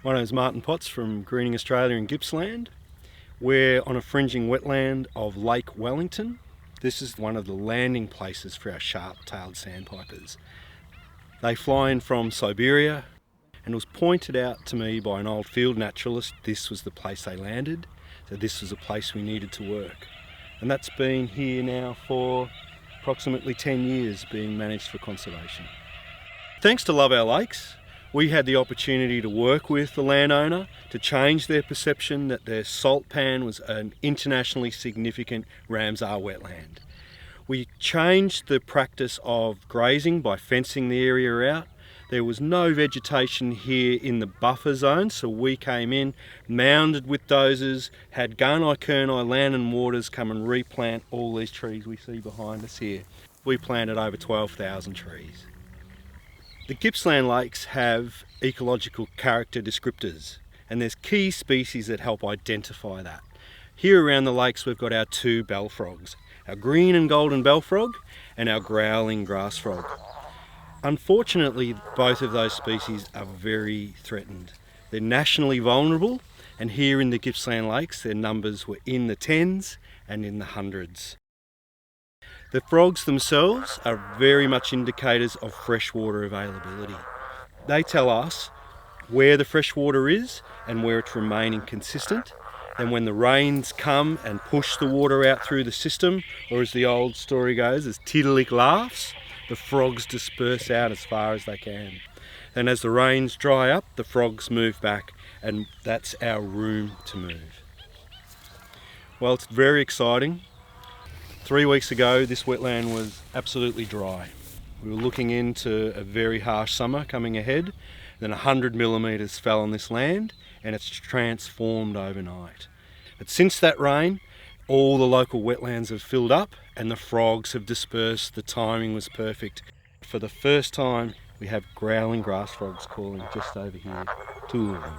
My name is Marty Potts from Greening Australia in Gippsland. We're on a fringing wetland of Lake Wellington. This is one of the landing places for our sharp-tailed sandpipers. They fly in from Siberia, and it was pointed out to me by an old field naturalist this was the place they landed, so this was a place we needed to work. And that's been here now for approximately 10 years, being managed for conservation. Thanks to Love Our Lakes, we had the opportunity to work with the landowner to change their perception that their salt pan was an internationally significant Ramsar wetland. We changed the practice of grazing by fencing the area out. There was no vegetation here in the buffer zone, so we came in, mounded with dozers, had Garni-Kernai land and waters come and replant all these trees we see behind us here. We planted over 12,000 trees. The Gippsland Lakes have ecological character descriptors, and there's key species that help identify that. Here around the lakes we've got our two bell frogs, our green and golden bell frog and our growling grass frog. Unfortunately, both of those species are very threatened. They're nationally vulnerable, and here in the Gippsland Lakes their numbers were in the tens and in the hundreds. The frogs themselves are very much indicators of freshwater availability. They tell us where the fresh water is and where it's remaining consistent. And when the rains come and push the water out through the system, or as the old story goes, as Tiddalik laughs, the frogs disperse out as far as they can. And as the rains dry up, the frogs move back, and that's our room to move. Well, it's very exciting. 3 weeks ago, this wetland was absolutely dry. We were looking into a very harsh summer coming ahead. Then 100 millimetres fell on this land, and it's transformed overnight. But since that rain, all the local wetlands have filled up and the frogs have dispersed. The timing was perfect. For the first time, we have growling grass frogs calling just over here, 2 of them.